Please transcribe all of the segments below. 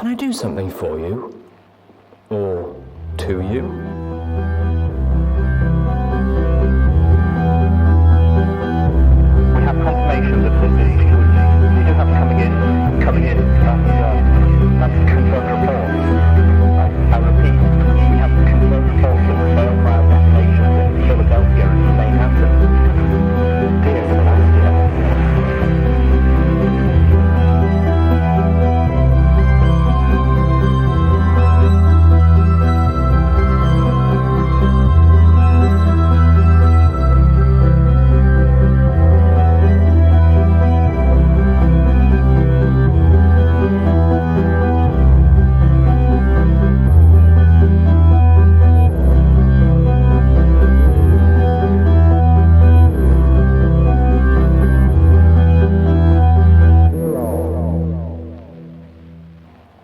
I do something for you? Or to you? We have confirmation that you do have coming in. That's confirmed report. I repeat, we have confirmed reports of failed detonations in Philadelphia and Manhattan. Dear Equestria.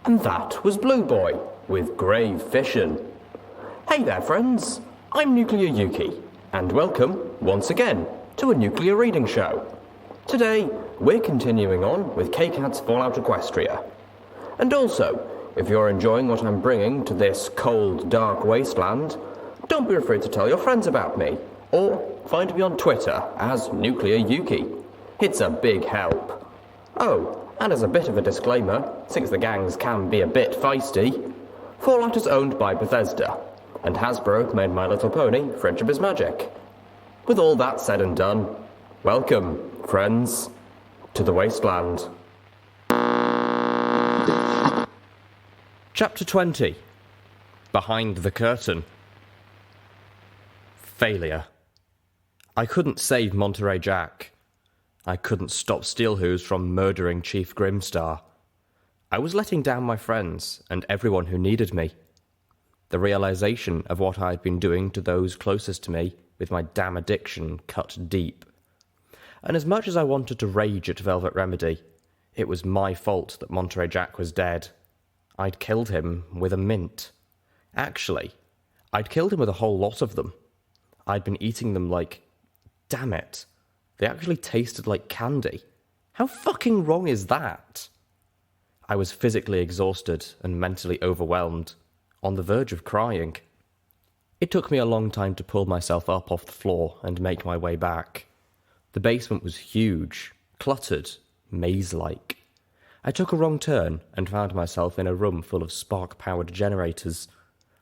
And that was Blue Boy with Grave Fission. Hey there friends, I'm Nuclear Yuki, and welcome, once again, to a Nuclear Reading Show. Today, we're continuing on with Kkat's Fallout Equestria. And also, if you're enjoying what I'm bringing to this cold, dark wasteland, don't be afraid to tell your friends about me, or find me on Twitter as Nuclear Yuki. It's a big help. Oh, and as a bit of a disclaimer, since the gangs can be a bit feisty, Fallout is owned by Bethesda, and Hasbro made My Little Pony, Friendship is Magic. With all that said and done, welcome, friends, to the Wasteland. Chapter 20. Behind the Curtain. Failure. I couldn't save Monterey Jack. I couldn't stop Steelhooves from murdering Chief Grimstar. I was letting down my friends and everyone who needed me. The realization of what I had been doing to those closest to me with my damn addiction cut deep. And as much as I wanted to rage at Velvet Remedy, it was my fault that Monterey Jack was dead. I'd killed him with a mint. Actually, I'd killed him with a whole lot of them. I'd been eating them like... damn it. They actually tasted like candy. How fucking wrong is that? I was physically exhausted and mentally overwhelmed, on the verge of crying. It took me a long time to pull myself up off the floor and make my way back. The basement was huge, cluttered, maze-like. I took a wrong turn and found myself in a room full of spark-powered generators,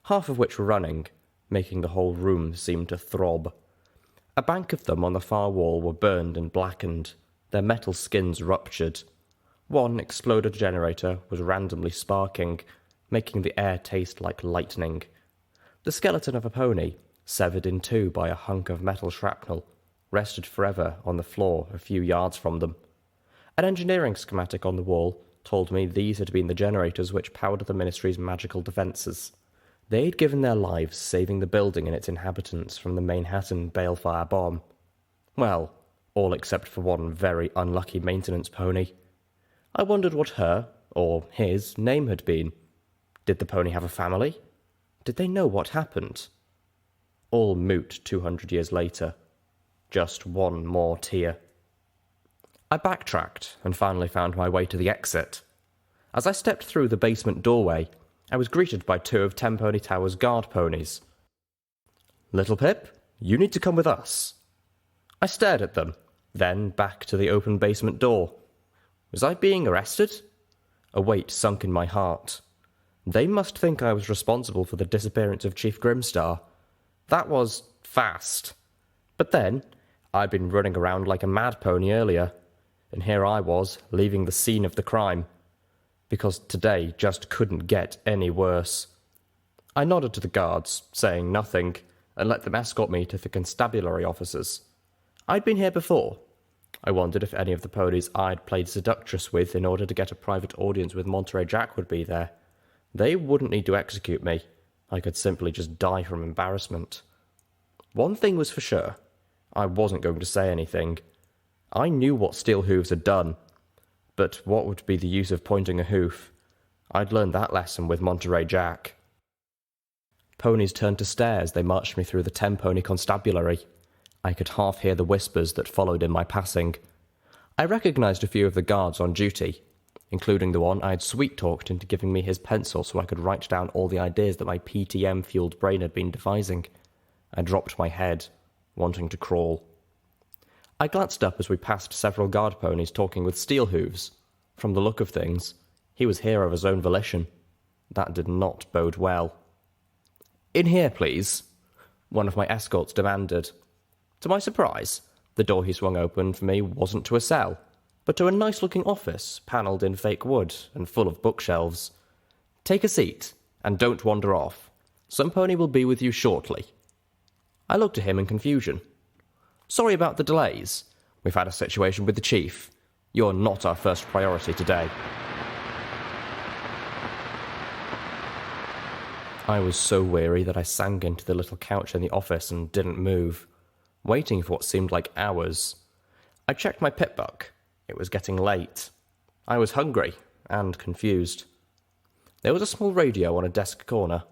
half of which were running, making the whole room seem to throb. A bank of them on the far wall were burned and blackened, their metal skins ruptured. One exploded generator was randomly sparking, making the air taste like lightning. The skeleton of a pony, severed in two by a hunk of metal shrapnel, rested forever on the floor a few yards from them. An engineering schematic on the wall told me these had been the generators which powered the Ministry's magical defences. They had given their lives saving the building and its inhabitants from the Manhattan balefire bomb. Well, all except for one very unlucky maintenance pony. I wondered what her, or his, name had been. Did the pony have a family? Did they know what happened? All moot 200 years later. Just one more tear. I backtracked and finally found my way to the exit. As I stepped through the basement doorway, I was greeted by two of Tenpony Tower's guard ponies. Littlepip, you need to come with us. I stared at them, then back to the open basement door. Was I being arrested? A weight sunk in my heart. They must think I was responsible for the disappearance of Chief Grimstar. That was fast. But then, I'd been running around like a mad pony earlier, and here I was, leaving the scene of the crime. Because today just couldn't get any worse. I nodded to the guards, saying nothing, and let them escort me to the constabulary officers. I'd been here before. I wondered if any of the ponies I'd played seductress with in order to get a private audience with Monterey Jack would be there. They wouldn't need to execute me. I could simply just die from embarrassment. One thing was for sure. I wasn't going to say anything. I knew what Steelhooves had done. But what would be the use of pointing a hoof? I'd learned that lesson with Monterey Jack. Ponies turned to stare as they marched me through the Tenpony constabulary. I could half hear the whispers that followed in my passing. I recognized a few of the guards on duty. including the one I had sweet-talked into giving me his pencil so I could write down all the ideas that my PTM-fueled brain had been devising. I dropped my head, wanting to crawl. I glanced up as we passed several guard ponies talking with steel hooves. From the look of things, he was here of his own volition. That did not bode well. "In here, please," one of my escorts demanded. To my surprise, the door he swung open for me wasn't to a cell, but to a nice-looking office, panelled in fake wood and full of bookshelves. "Take a seat, and don't wander off. Some pony will be with you shortly." I looked at him in confusion. "Sorry about the delays. We've had a situation with the chief. You're not our first priority today." I was so weary that I sank into the little couch in the office and didn't move, waiting for what seemed like hours. I checked my pip book. It was getting late. I was hungry and confused. There was a small radio on a desk corner.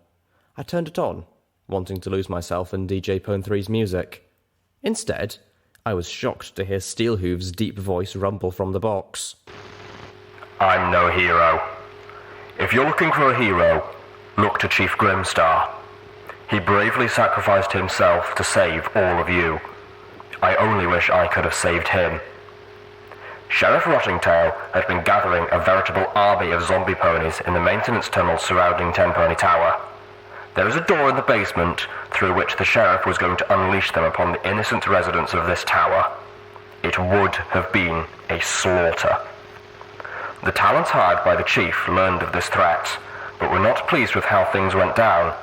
I turned it on, wanting to lose myself in DJ Pone 3's music. Instead, I was shocked to hear Steelhooves' deep voice rumble from the box. "I'm no hero. If you're looking for a hero, look to Chief Grimstar. He bravely sacrificed himself to save all of you. I only wish I could have saved him." Sheriff Rottingtail had been gathering a veritable army of zombie ponies in the maintenance tunnels surrounding Ten Pony Tower. There is a door in the basement through which the sheriff was going to unleash them upon the innocent residents of this tower. It would have been a slaughter. The Talons hired by the chief learned of this threat, but were not pleased with how things went down.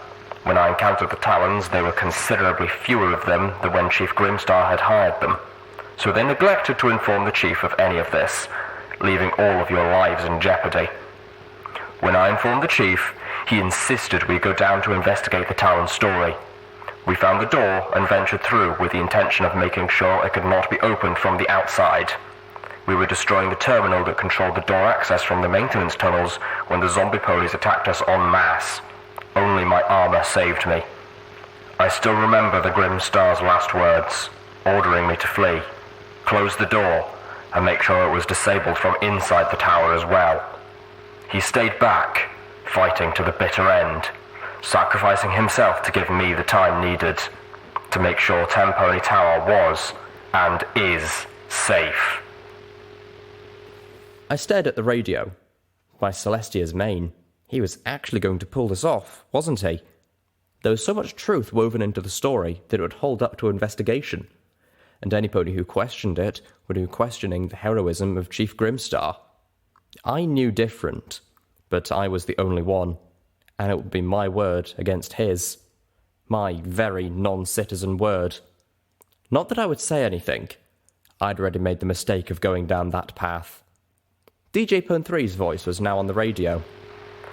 When I encountered the Talons, there were considerably fewer of them than when Chief Grimstar had hired them, so they neglected to inform the chief of any of this, leaving all of your lives in jeopardy. When I informed the chief, he insisted we go down to investigate the Talon story. We found the door and ventured through with the intention of making sure it could not be opened from the outside. We were destroying the terminal that controlled the door access from the maintenance tunnels when the zombie ponies attacked us en masse. Only my armor saved me. I still remember the Grim Star's last words, ordering me to flee, close the door, and make sure it was disabled from inside the tower as well. He stayed back, fighting to the bitter end, sacrificing himself to give me the time needed to make sure Ten Pony Tower was and is safe. I stared at the radio. By Celestia's mane, he was actually going to pull this off, wasn't he? There was so much truth woven into the story that it would hold up to investigation, and any pony who questioned it would be questioning the heroism of Chief Grimstar. I knew different, but I was the only one, and it would be my word against his. My very non-citizen word. Not that I would say anything. I'd already made the mistake of going down that path. DJ Pone 3's voice was now on the radio.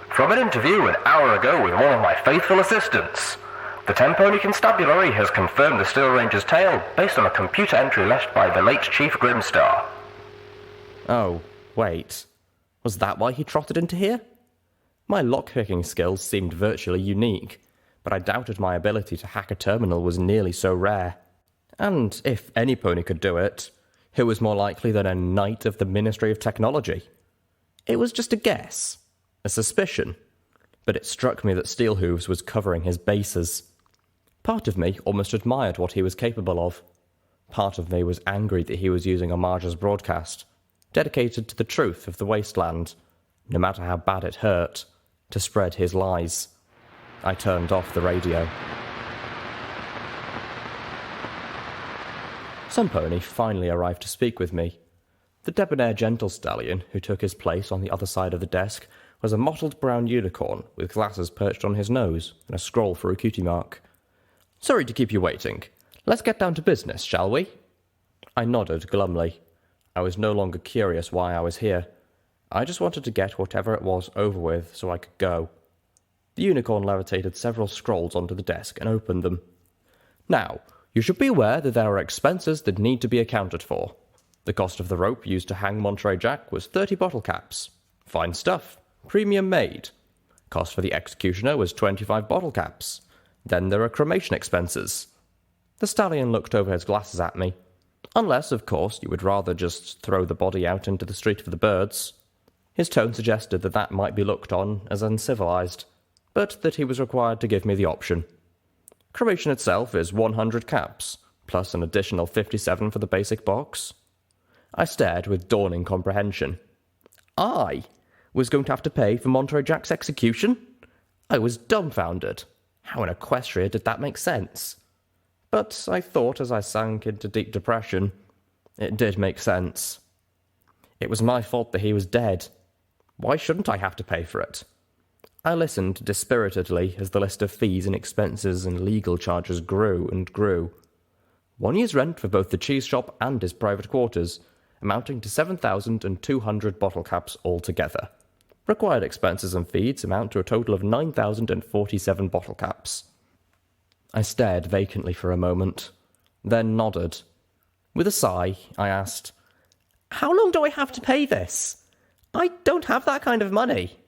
"From an interview an hour ago with one of my faithful assistants, the Ten Pony Constabulary has confirmed the Steel Ranger's tale based on a computer entry left by the late Chief Grimstar." Oh, wait. Was that why he trotted into here? My lockpicking skills seemed virtually unique, but I doubted my ability to hack a terminal was nearly so rare. And if any pony could do it, who was more likely than a knight of the Ministry of Technology? It was just a guess, a suspicion, but it struck me that Steelhooves was covering his bases. Part of me almost admired what he was capable of. Part of me was angry that he was using Homage's broadcast, dedicated to the truth of the Wasteland, no matter how bad it hurt, to spread his lies. I turned off the radio. Some pony finally arrived to speak with me. The debonair gentle stallion who took his place on the other side of the desk was a mottled brown unicorn with glasses perched on his nose and a scroll for a cutie mark. "Sorry to keep you waiting. Let's get down to business, shall we?" I nodded glumly. I was no longer curious why I was here. I just wanted to get whatever it was over with so I could go. The unicorn levitated several scrolls onto the desk and opened them. "Now, you should be aware that there are expenses that need to be accounted for. The cost of the rope used to hang Monterey Jack was 30 bottle caps. Fine stuff. Premium made. Cost for the executioner was 25 bottle caps. Then there are cremation expenses." The stallion looked over his glasses at me. "Unless, of course, you would rather just throw the body out into the street for the birds." His tone suggested that that might be looked on as uncivilized, but that he was required to give me the option. Cremation itself is 100 caps, plus an additional 57 for the basic box. I stared with dawning comprehension. I was going to have to pay for Monterey Jack's execution? I was dumbfounded. How in Equestria did that make sense? But I thought as I sank into deep depression, it did make sense. It was my fault that he was dead. Why shouldn't I have to pay for it? I listened dispiritedly as the list of fees and expenses and legal charges grew and grew. 1 year's rent for both the cheese shop and his private quarters, amounting to 7,200 bottle caps altogether. Required expenses and fees amount to a total of 9,047 bottle caps. I stared vacantly for a moment, then nodded. With a sigh, I asked, "How long do I have to pay this? I don't have that kind of money."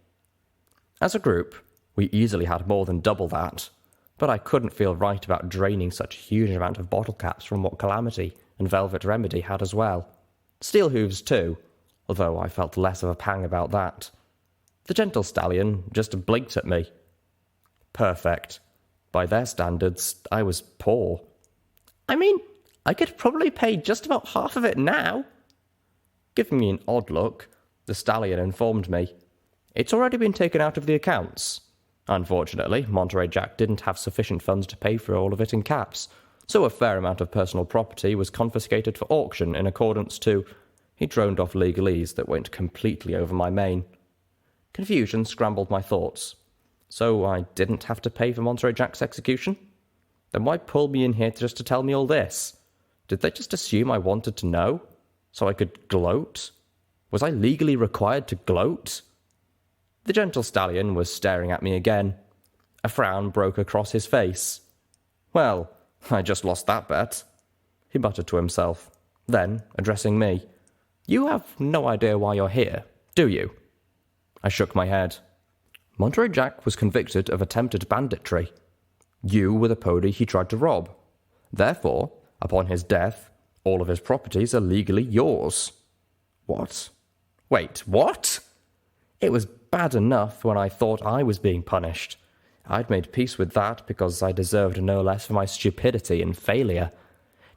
As a group, we easily had more than double that, but I couldn't feel right about draining such a huge amount of bottle caps from what Calamity and Velvet Remedy had as well. Steel hooves too, although I felt less of a pang about that. The Gentle Stallion just blinked at me. Perfect. By their standards, I was poor. I mean, I could probably pay just about half of it now. Giving me an odd look, the Stallion informed me. It's already been taken out of the accounts. Unfortunately, Monterey Jack didn't have sufficient funds to pay for all of it in caps, so a fair amount of personal property was confiscated for auction in accordance to... He droned off legalese that went completely over my mane. Confusion scrambled my thoughts. So I didn't have to pay for Monterey Jack's execution? Then why pull me in here just to tell me all this? Did they just assume I wanted to know? So I could gloat? Was I legally required to gloat? The Gentle Stallion was staring at me again. A frown broke across his face. Well, I just lost that bet, he muttered to himself. Then, addressing me, "You have no idea why you're here, do you?" I shook my head. Monterey Jack was convicted of attempted banditry. You were the pony he tried to rob. Therefore, upon his death, all of his properties are legally yours. What? Wait, what? It was bad enough when I thought I was being punished. I'd made peace with that because I deserved no less for my stupidity and failure.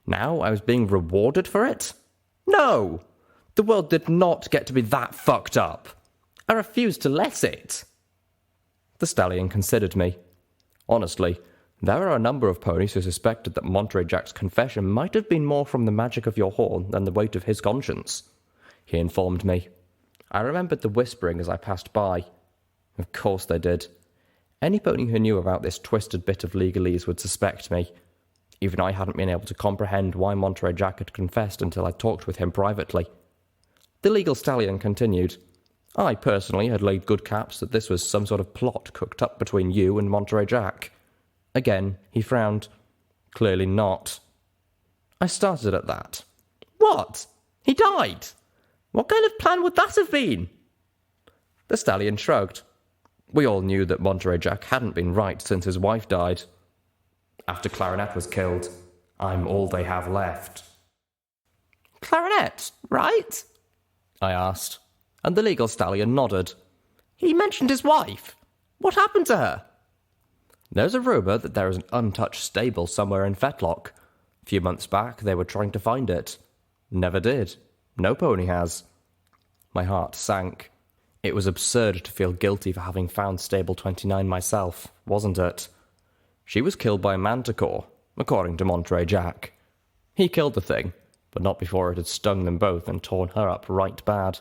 Now I was being rewarded for it? No! The world did not get to be that fucked up. I refused to let it. The Stallion considered me. Honestly, there are a number of ponies who suspected that Monterey Jack's confession might have been more from the magic of your horn than the weight of his conscience. He informed me. I remembered the whispering as I passed by. Of course they did. Any pony who knew about this twisted bit of legalese would suspect me. Even I hadn't been able to comprehend why Monterey Jack had confessed until I talked with him privately. The legal Stallion continued. I personally had laid good caps that this was some sort of plot cooked up between you and Monterey Jack. Again, he frowned. Clearly not. I started at that. What? He died? What kind of plan would that have been? The Stallion shrugged. We all knew that Monterey Jack hadn't been right since his wife died. After Clarinet was killed, I'm all they have left. Clarinet, right? I asked, and the legal Stallion nodded. He mentioned his wife. What happened to her? There's a rumour that there is an untouched stable somewhere in Fetlock. A few months back, they were trying to find it. Never did. No pony has. My heart sank. It was absurd to feel guilty for having found Stable 29 myself, wasn't it? She was killed by a manticore, according to Monterey Jack. He killed the thing, but not before it had stung them both and torn her up right bad.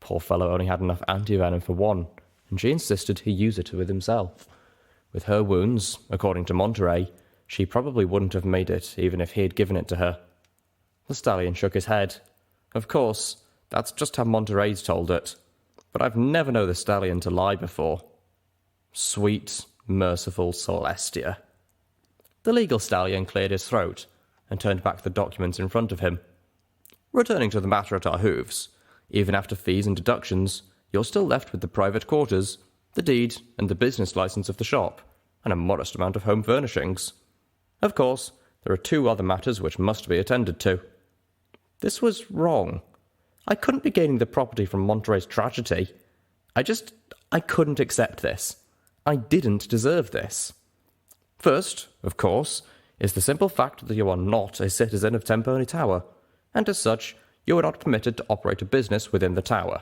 Poor fellow only had enough antivenom for one, and she insisted he use it with himself. With her wounds, according to Monterey, she probably wouldn't have made it even if he had given it to her. The Stallion shook his head. Of course, that's just how Monterey's told it. But I've never known the Stallion to lie before. Sweet, merciful Celestia. The legal Stallion cleared his throat and turned back the documents in front of him. Returning to the matter at our hooves, even after fees and deductions, you're still left with the private quarters, the deed, and the business license of the shop, and a modest amount of home furnishings. Of course, there are two other matters which must be attended to. This was wrong. I couldn't be gaining the property from Monterey's tragedy. I couldn't accept this. I didn't deserve this. First, of course, is the simple fact that you are not a citizen of Tempone Tower, and as such, you are not permitted to operate a business within the tower.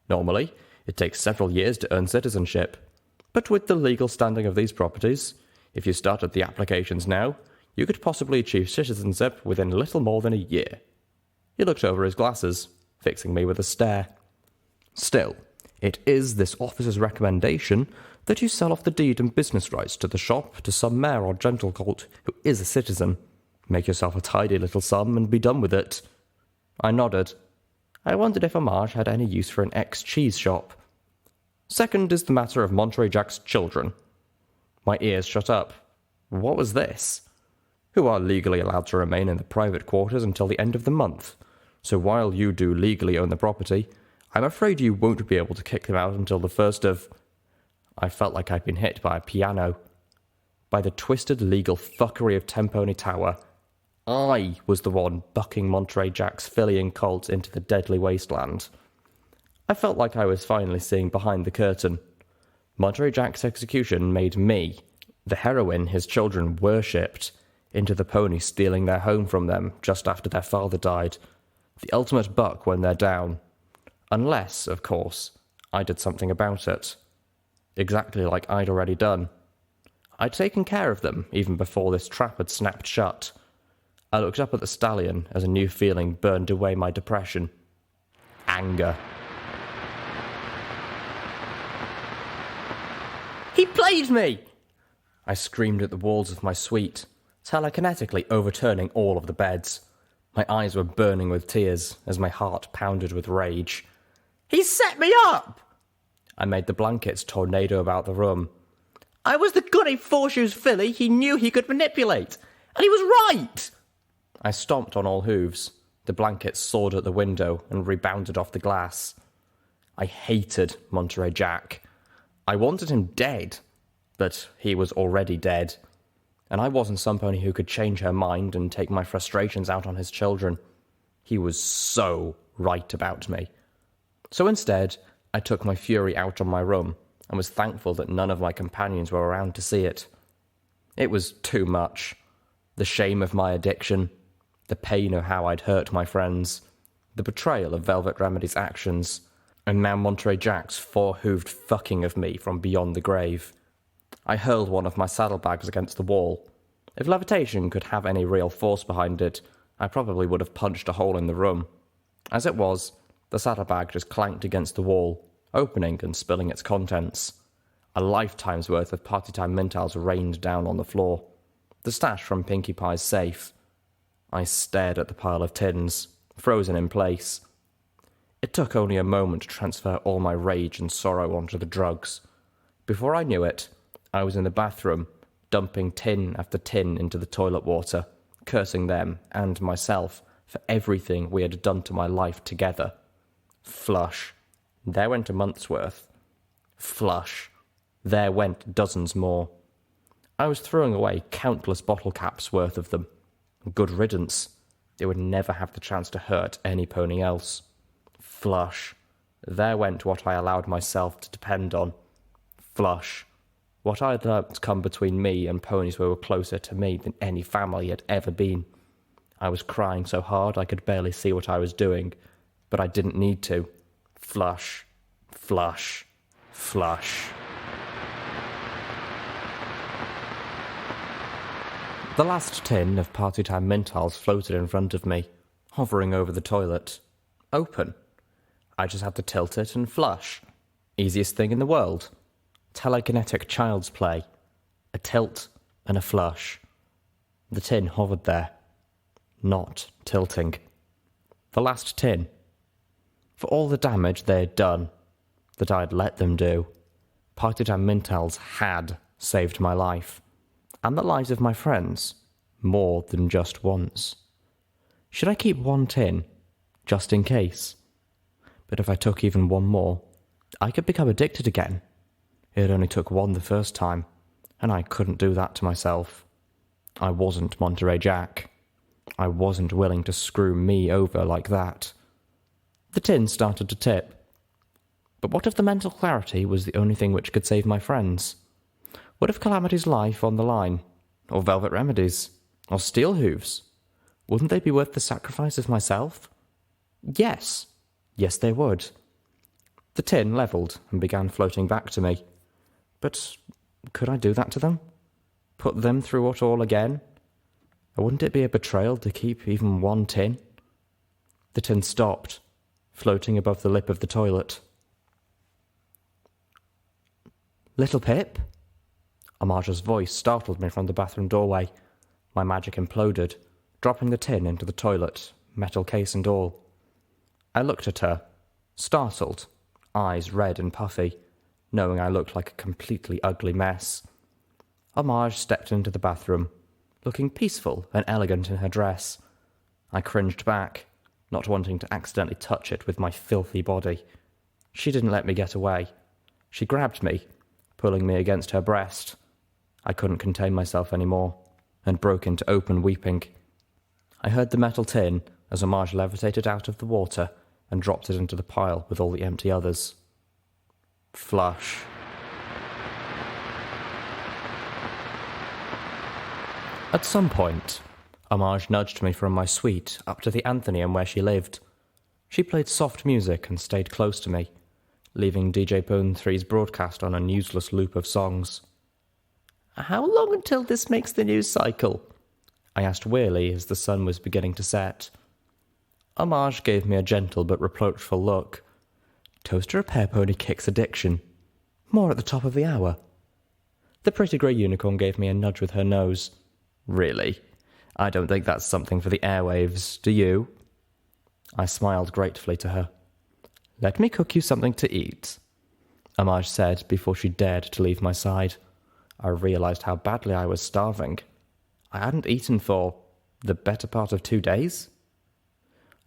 Normally, it takes several years to earn citizenship, but with the legal standing of these properties, if you started the applications now, you could possibly achieve citizenship within little more than a year. He looked over his glasses, fixing me with a stare. Still, it is this officer's recommendation that you sell off the deed and business rights to the shop to some mayor or gentlecolt who is a citizen. Make yourself a tidy little sum and be done with it. I nodded. I wondered if Homage had any use for an ex-cheese shop. Second is the matter of Monterey Jack's children. My ears shut up. What was this? Who are legally allowed to remain in the private quarters until the end of the month. So while you do legally own the property, I'm afraid you won't be able to kick them out until the 1st of... I felt like I'd been hit by a piano. By the twisted legal fuckery of Tempone Tower, I was the one bucking Monterey Jack's fillying colt into the deadly wasteland. I felt like I was finally seeing behind the curtain. Monterey Jack's execution made me, the heroine his children worshipped, into the pony stealing their home from them just after their father died. The ultimate buck when they're down. Unless, of course, I did something about it. Exactly like I'd already done. I'd taken care of them even before this trap had snapped shut. I looked up at the stallion as a new feeling burned away my depression. Anger. He played me! I screamed at the walls of my suite, telekinetically overturning all of the beds. My eyes were burning with tears as my heart pounded with rage. He set me up! I made the blankets tornado about the room. I was the gunny four-shoes filly he knew he could manipulate, and he was right! I stomped on all hooves. The blankets soared at the window and rebounded off the glass. I hated Monterey Jack. I wanted him dead, but he was already dead. And I wasn't some pony who could change her mind and take my frustrations out on his children. He was so right about me. So instead, I took my fury out on my room and was thankful that none of my companions were around to see it. It was too much. The shame of my addiction, the pain of how I'd hurt my friends, the betrayal of Velvet Remedy's actions, and now Monterey Jack's four-hooved fucking of me from beyond the grave. I hurled one of my saddlebags against the wall. If levitation could have any real force behind it, I probably would have punched a hole in the room. As it was, the saddlebag just clanked against the wall, opening and spilling its contents. A lifetime's worth of Party Time Mintiles rained down on the floor. The stash from Pinkie Pie's safe. I stared at the pile of tins, frozen in place. It took only a moment to transfer all my rage and sorrow onto the drugs. Before I knew it, I was in the bathroom, dumping tin after tin into the toilet water, cursing them and myself for everything we had done to my life together. Flush. There went a month's worth. Flush. There went dozens more. I was throwing away countless bottle caps worth of them. Good riddance. They would never have the chance to hurt any pony else. Flush. There went what I allowed myself to depend on. Flush. What I had let come between me and ponies who were closer to me than any family had ever been. I was crying so hard I could barely see what I was doing, but I didn't need to. Flush. Flush. Flush. The last tin of Party Time Mintiles floated in front of me, hovering over the toilet. Open. I just had to tilt it and flush. Easiest thing in the world. Telekinetic child's play. A tilt and a flush. The tin hovered there. Not tilting. The last tin. For all the damage they had done, that I'd let them do, Party Time Mintiles had saved my life. And the lives of my friends, more than just once. Should I keep one tin, just in case? But if I took even one more, I could become addicted again. It only took one the first time, and I couldn't do that to myself. I wasn't Monterey Jack. I wasn't willing to screw me over like that. The tin started to tip. But what if the mental clarity was the only thing which could save my friends? What if Calamity's life on the line? Or Velvet Remedies? Or Steel Hooves? Wouldn't they be worth the sacrifice of myself? Yes. Yes, they would. The tin levelled and began floating back to me. But could I do that to them? Put them through it all again? Or wouldn't it be a betrayal to keep even one tin? The tin stopped, floating above the lip of the toilet. Littlepip? Homage's voice startled me from the bathroom doorway. My magic imploded, dropping the tin into the toilet, metal case and all. I looked at her, startled, eyes red and puffy, knowing I looked like a completely ugly mess. Homage stepped into the bathroom, looking peaceful and elegant in her dress. I cringed back, not wanting to accidentally touch it with my filthy body. She didn't let me get away. She grabbed me, pulling me against her breast. I couldn't contain myself anymore, and broke into open weeping. I heard the metal tin as Homage levitated out of the water and dropped it into the pile with all the empty others. Flush. At some point, Homage nudged me from my suite up to the Anthonyum where she lived. She played soft music and stayed close to me, leaving DJ Pone 3's broadcast on a newsless loop of songs. How long until this makes the news cycle? I asked wearily as the sun was beginning to set. Homage gave me a gentle but reproachful look. Toaster repair pony kicks addiction. More at the top of the hour. The pretty grey unicorn gave me a nudge with her nose. Really? I don't think that's something for the airwaves, do you? I smiled gratefully to her. Let me cook you something to eat, Homage said before she dared to leave my side. I realised how badly I was starving. I hadn't eaten for the better part of 2 days.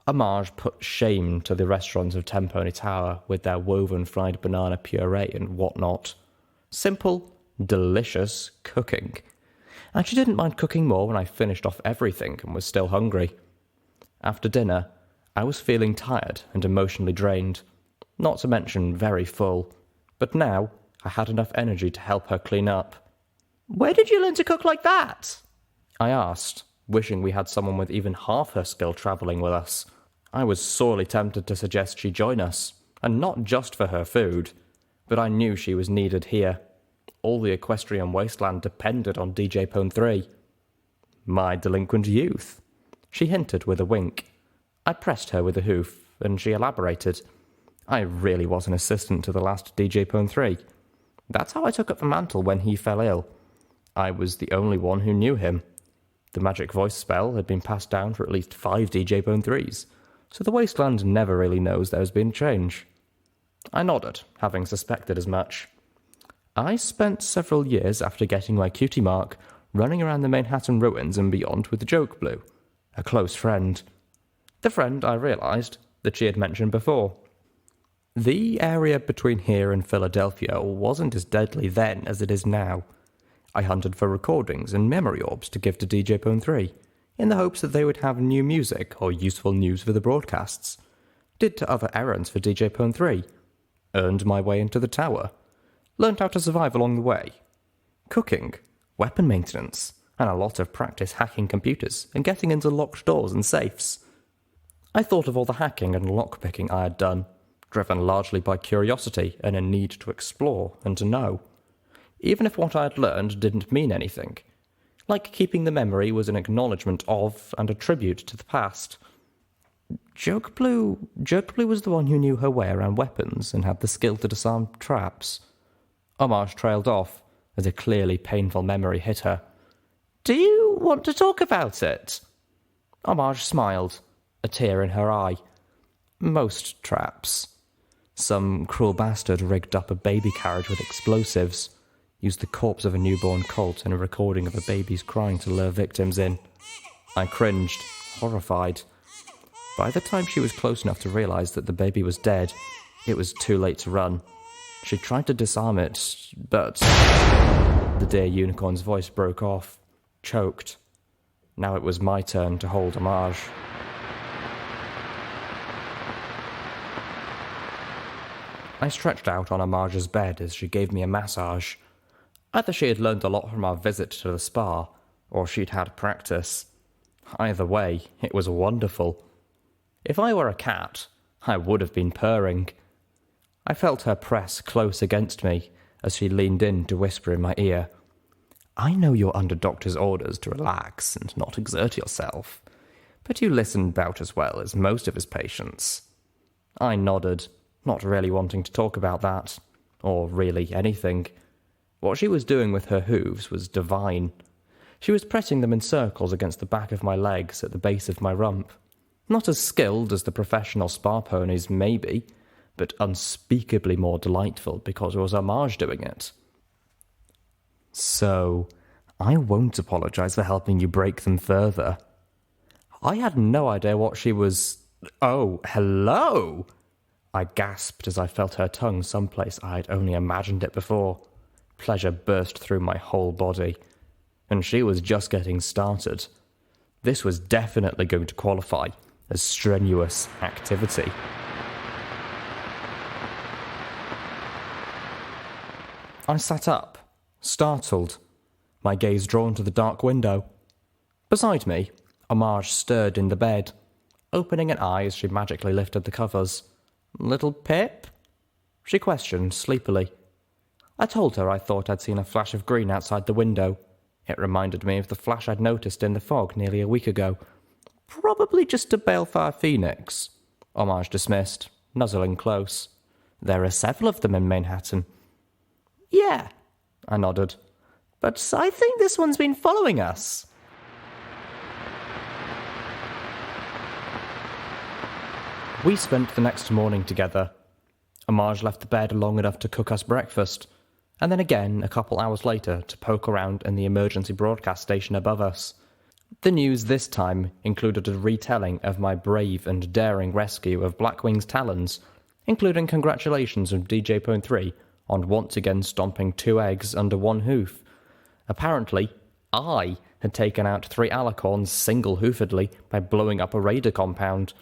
Homage put shame to the restaurants of Tempony Tower with their woven fried banana puree and whatnot. Simple, delicious cooking. And she didn't mind cooking more when I finished off everything and was still hungry. After dinner, I was feeling tired and emotionally drained, not to mention very full, but now I had enough energy to help her clean up. Where did you learn to cook like that? I asked, wishing we had someone with even half her skill travelling with us. I was sorely tempted to suggest she join us, and not just for her food, but I knew she was needed here. All the Equestrian Wasteland depended on DJ Pone 3. My delinquent youth, she hinted with a wink. I pressed her with a hoof, and she elaborated. I really was an assistant to the last DJ Pone 3. That's how I took up the mantle when he fell ill. I was the only one who knew him. The magic voice spell had been passed down for at least 5 DJ Pone 3s, so the Wasteland never really knows there's been change. I nodded, having suspected as much. I spent several years after getting my cutie mark running around the Manhattan ruins and beyond with Joke Blue, a close friend. The friend, I realised, that she had mentioned before. The area between here and Philadelphia wasn't as deadly then as it is now. I hunted for recordings and memory orbs to give to DJ Pone 3, in the hopes that they would have new music or useful news for the broadcasts. Did to other errands for DJ Pone 3. Earned my way into the tower. Learned how to survive along the way. Cooking, weapon maintenance, and a lot of practice hacking computers and getting into locked doors and safes. I thought of all the hacking and lockpicking I had done, driven largely by curiosity and a need to explore and to know. Even if what I had learned didn't mean anything. Like keeping the memory was an acknowledgement of and a tribute to the past. Joke Blue was the one who knew her way around weapons and had the skill to disarm traps. Homage trailed off as a clearly painful memory hit her. Do you want to talk about it? Homage smiled, a tear in her eye. Most traps. Some cruel bastard rigged up a baby carriage with explosives, used the corpse of a newborn colt and a recording of a baby's crying to lure victims in. I cringed, horrified. By the time she was close enough to realise that the baby was dead, it was too late to run. She tried to disarm it, but... The dear unicorn's voice broke off, choked. Now it was my turn to hold Homage. I stretched out on Homage's bed as she gave me a massage. Either she had learned a lot from our visit to the spa, or she'd had practice. Either way, it was wonderful. If I were a cat, I would have been purring. I felt her press close against me as she leaned in to whisper in my ear, "I know you're under doctor's orders to relax and not exert yourself, but you listen about as well as most of his patients." I nodded, not really wanting to talk about that, or really anything. What she was doing with her hooves was divine. She was pressing them in circles against the back of my legs at the base of my rump. Not as skilled as the professional spa ponies, maybe, but unspeakably more delightful because it was Homage doing it. "So, I won't apologise for helping you break them further." I had no idea what she was... "Oh, hello!" I gasped as I felt her tongue someplace I had only imagined it before. Pleasure burst through my whole body. And she was just getting started. This was definitely going to qualify as strenuous activity. I sat up, startled, my gaze drawn to the dark window. Beside me, Homage stirred in the bed, opening an eye as she magically lifted the covers. "Littlepip?" she questioned sleepily. I told her I thought I'd seen a flash of green outside the window. It reminded me of the flash I'd noticed in the fog nearly a week ago. "Probably just a balefire phoenix," Homage dismissed, nuzzling close. "There are several of them in Manhattan." "Yeah," I nodded. "But I think this one's been following us." We spent the next morning together. Homage left the bed long enough to cook us breakfast, and then again a couple hours later to poke around in the emergency broadcast station above us. The news this time included a retelling of my brave and daring rescue of Blackwing's talons, including congratulations from DJ.3 on once again stomping 2 eggs under 1 hoof. Apparently, I had taken out 3 alicorns single-hoofedly by blowing up a raider compound.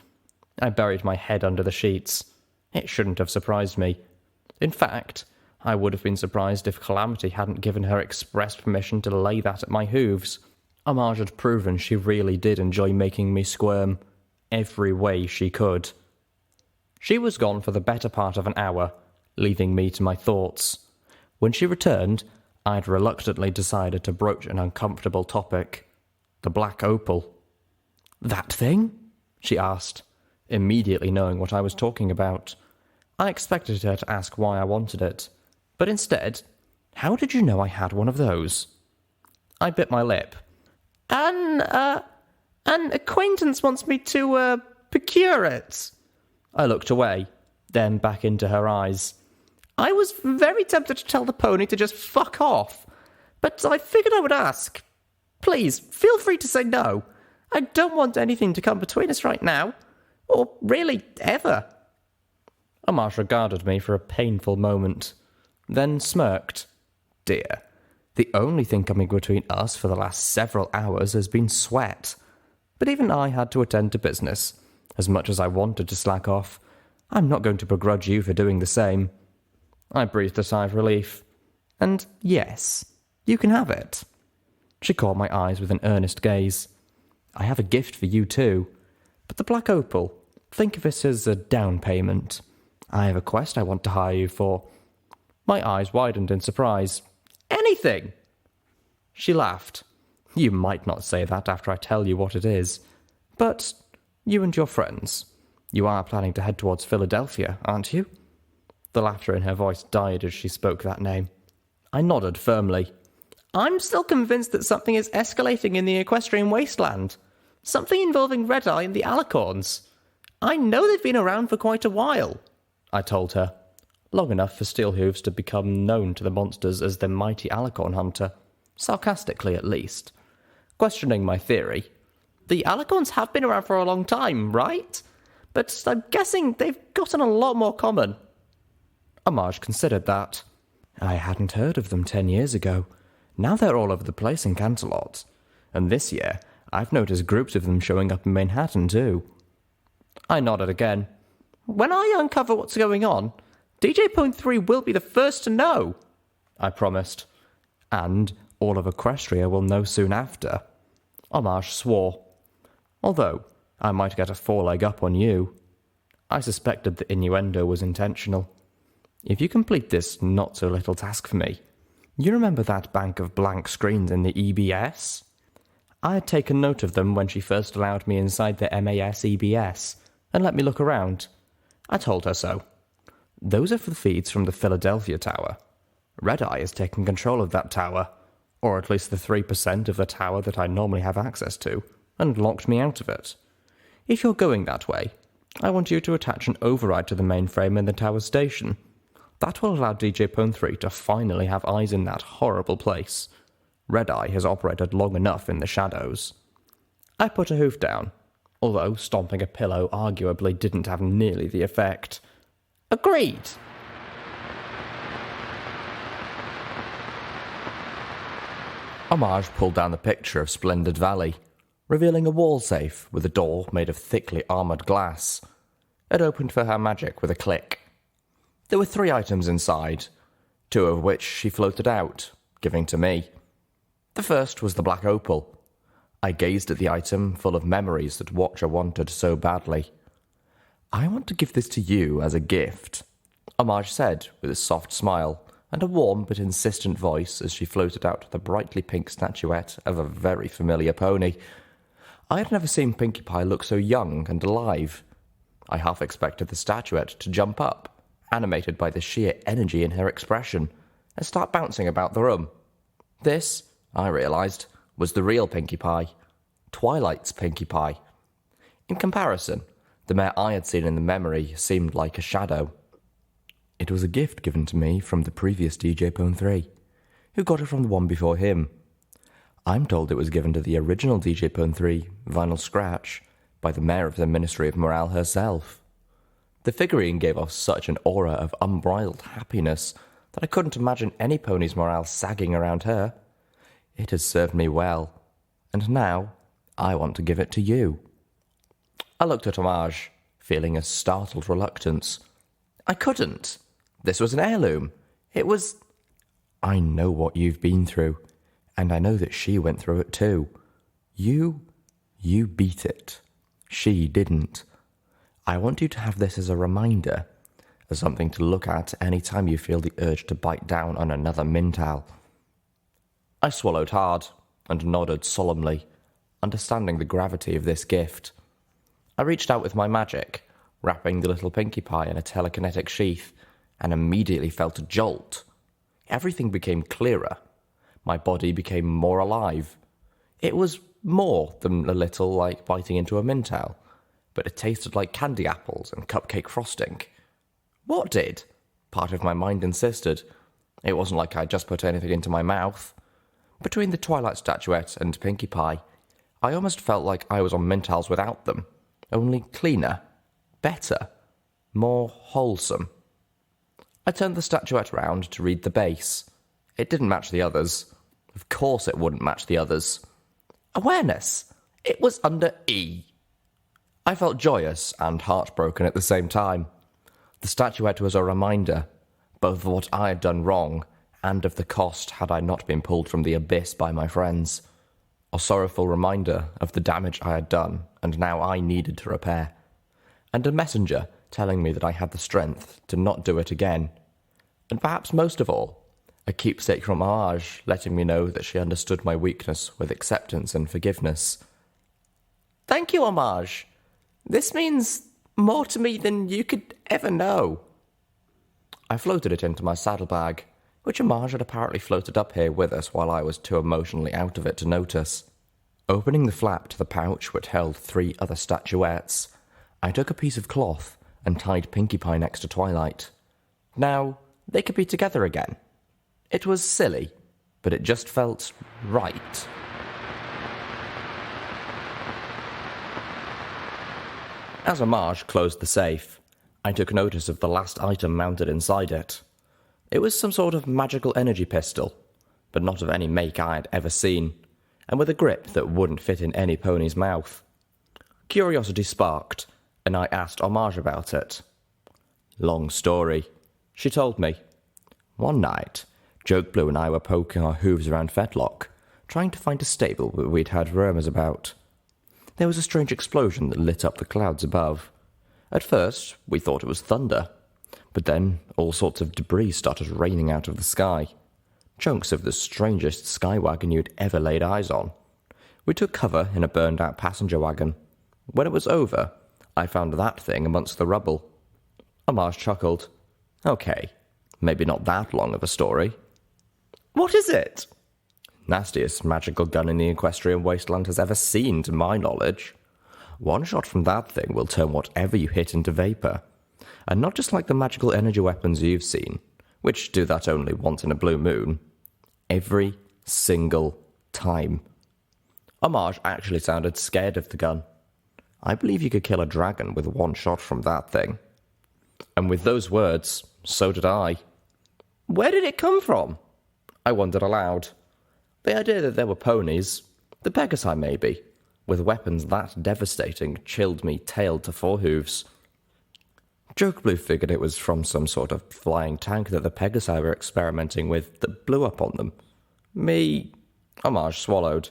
I buried my head under the sheets. It shouldn't have surprised me. In fact, I would have been surprised if Calamity hadn't given her express permission to lay that at my hooves. Homage had proven she really did enjoy making me squirm, every way she could. She was gone for the better part of an hour, leaving me to my thoughts. When she returned, I'd reluctantly decided to broach an uncomfortable topic. The black opal. "That thing?" she asked, immediately knowing what I was talking about. I expected her to ask why I wanted it, but instead, "How did you know I had one of those?" I bit my lip. An acquaintance wants me to, procure it." I looked away, then back into her eyes. "I was very tempted to tell the pony to just fuck off, but I figured I would ask. Please, feel free to say no. I don't want anything to come between us right now, or really ever." Homage regarded me for a painful moment, then smirked. Dear, the only thing coming between us for the last several hours has been sweat. But even I had to attend to business. As much as I wanted to slack off, I'm not going to begrudge you for doing the same. I breathed a sigh of relief. "And yes, you can have it." She caught my eyes with an earnest gaze. "I have a gift for you too. But the black opal, think of it as a down payment. I have a quest I want to hire you for." My eyes widened in surprise. "Anything!" She laughed. "You might not say that after I tell you what it is. But you and your friends, you are planning to head towards Philadelphia, aren't you?" The laughter in her voice died as she spoke that name. I nodded firmly. "I'm still convinced that something is escalating in the Equestrian Wasteland. Something involving Red Eye and the Alicorns. I know they've been around for quite a while," I told her. Long enough for Steelhooves to become known to the monsters as the mighty Alicorn hunter. Sarcastically, at least. Questioning my theory. "The Alicorns have been around for a long time, right? But I'm guessing they've gotten a lot more common." Homage considered that. "I hadn't heard of them 10 years ago. Now they're all over the place in Canterlot. And this year, I've noticed groups of them showing up in Manhattan too." I nodded again. "When I uncover what's going on, DJ.3 will be the first to know, I promised. And all of Equestria will know soon after. Homage swore. Although, I might get a foreleg up on you. I suspected the innuendo was intentional. If you complete this not-so-little task for me, you remember that bank of blank screens in the EBS? I had taken note of them when she first allowed me inside the MAS EBS and let me look around. I told her so. Those are for the feeds from the Philadelphia tower. Red-Eye has taken control of that tower, or at least the 3% of the tower that I normally have access to, and locked me out of it. If you're going that way, I want you to attach an override to the mainframe in the tower station. That will allow DJ.3 to finally have eyes in that horrible place. Red-Eye has operated long enough in the shadows. I put a hoof down, although stomping a pillow arguably didn't have nearly the effect. Agreed! Homage pulled down the picture of Splendid Valley, revealing a wall safe with a door made of thickly armoured glass. It opened for her magic with a click. There were 3 items inside, 2 of which she floated out, giving to me. The first was the black opal. I gazed at the item full of memories that Watcher wanted so badly. I want to give this to you as a gift, Homage said with a soft smile and a warm but insistent voice as she floated out the brightly pink statuette of a very familiar pony. I had never seen Pinkie Pie look so young and alive. I half expected the statuette to jump up, animated by the sheer energy in her expression, and start bouncing about the room. This, I realised, was the real Pinkie Pie. Twilight's Pinkie Pie. In comparison, the mare I had seen in the memory seemed like a shadow. It was a gift given to me from the previous DJ.3, who got it from the one before him. I'm told it was given to the original DJ.3 vinyl scratch by the mayor of the Ministry of Morale herself. The figurine gave off such an aura of unbridled happiness that I couldn't imagine any pony's morale sagging around her. It has served me well, and now I want to give it to you. I looked at Homage, feeling a startled reluctance. I couldn't. This was an heirloom. It was... I know what you've been through, and I know that she went through it too. You beat it. She didn't. I want you to have this as a reminder, as something to look at any time you feel the urge to bite down on another Mintal. I swallowed hard and nodded solemnly, understanding the gravity of this gift. I reached out with my magic, wrapping the little Pinkie Pie in a telekinetic sheath, and immediately felt a jolt. Everything became clearer. My body became more alive. It was more than a little like biting into a Mintal, but it tasted like candy apples and cupcake frosting. What did? Part of my mind insisted. It wasn't like I'd just put anything into my mouth. Between the Twilight statuette and Pinkie Pie, I almost felt like I was on Mintals without them, only cleaner, better, more wholesome. I turned the statuette round to read the base. It didn't match the others. Of course it wouldn't match the others. Awareness! It was under E. I felt joyous and heartbroken at the same time. The statuette was a reminder, both of what I had done wrong and of the cost had I not been pulled from the abyss by my friends. A sorrowful reminder of the damage I had done and now I needed to repair. And a messenger telling me that I had the strength to not do it again. And perhaps most of all, a keepsake from Homage letting me know that she understood my weakness with acceptance and forgiveness. Thank you, Homage. This means more to me than you could ever know. I floated it into my saddlebag, which Homage had apparently floated up here with us while I was too emotionally out of it to notice. Opening the flap to the pouch which held 3 other statuettes, I took a piece of cloth and tied Pinkie Pie next to Twilight. Now, they could be together again. It was silly, but it just felt right. As Homage closed the safe, I took notice of the last item mounted inside it. It was some sort of magical energy pistol, but not of any make I had ever seen, and with a grip that wouldn't fit in any pony's mouth. Curiosity sparked, and I asked Homage about it. Long story. She told me. One night, Joke Blue and I were poking our hooves around Fetlock, trying to find a stable that we'd heard rumours about. There was a strange explosion that lit up the clouds above. At first, we thought it was thunder, but then all sorts of debris started raining out of the sky. Chunks of the strangest sky wagon you'd ever laid eyes on. We took cover in a burned-out passenger wagon. When it was over, I found that thing amongst the rubble. Homage chuckled. Okay, maybe not that long of a story. What is it? Nastiest magical gun in the Equestrian Wasteland has ever seen, to my knowledge. One shot from that thing will turn whatever you hit into vapour. And not just like the magical energy weapons you've seen, which do that only once in a blue moon. Every single time. Homage actually sounded scared of the gun. I believe you could kill a dragon with one shot from that thing. And with those words, so did I. Where did it come from? I wondered aloud. The idea that there were ponies, the Pegasi maybe, with weapons that devastating chilled me tail to forehooves. Joke Blue figured it was from some sort of flying tank that the Pegasi were experimenting with that blew up on them. Me... Homage swallowed.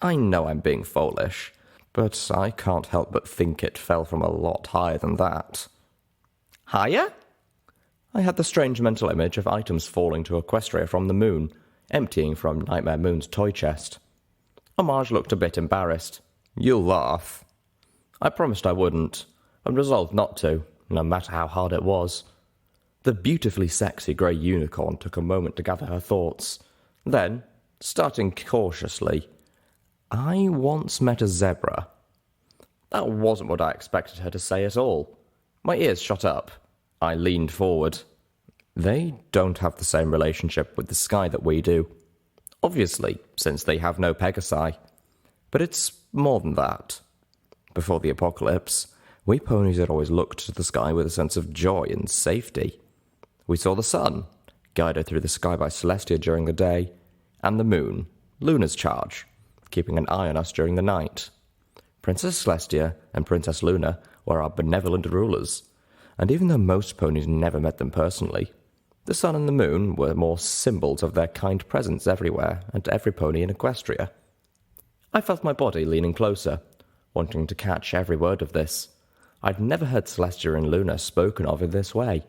I know I'm being foolish, but I can't help but think it fell from a lot higher than that. Higher? I had the strange mental image of items falling to Equestria from the moon, emptying from Nightmare Moon's toy chest. Homage looked a bit embarrassed. You'll laugh. I promised I wouldn't, and resolved not to, no matter how hard it was. The beautifully sexy grey unicorn took a moment to gather her thoughts. Then, starting cautiously, I once met a zebra. That wasn't what I expected her to say at all. My ears shot up. I leaned forward. They don't have the same relationship with the sky that we do. Obviously, since they have no Pegasi. But it's more than that. Before the apocalypse, we ponies had always looked to the sky with a sense of joy and safety. We saw the sun, guided through the sky by Celestia during the day, and the moon, Luna's charge, keeping an eye on us during the night. Princess Celestia and Princess Luna were our benevolent rulers, and even though most ponies never met them personally, the sun and the moon were more symbols of their kind presence everywhere and to every pony in Equestria. I felt my body leaning closer, wanting to catch every word of this. I'd never heard Celestia and Luna spoken of in this way.